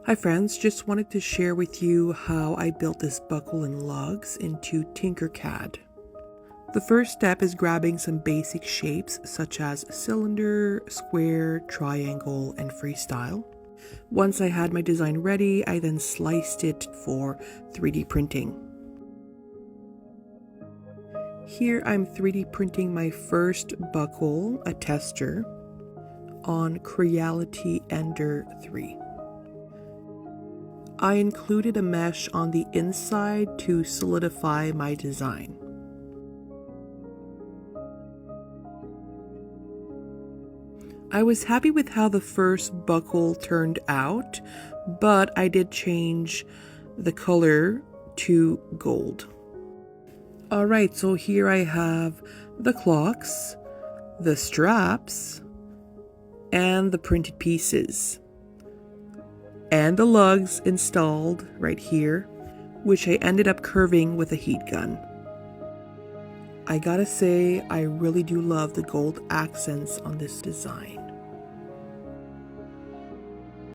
Hi friends, just wanted to share with you how I built this buckle and lugs into Tinkercad. The first step is grabbing some basic shapes such as cylinder, square, triangle, and freestyle. Once I had my design ready, I then sliced it for 3D printing. Here I'm 3D printing my first buckle, a tester, on Creality Ender 3. I included a mesh on the inside to solidify my design. I was happy with how the first buckle turned out, but I did change the color to gold. Alright, so here I have the clocks, the straps, and the printed pieces. And the lugs installed right here, which I ended up curving with a heat gun. I gotta say, I really do love the gold accents on this design.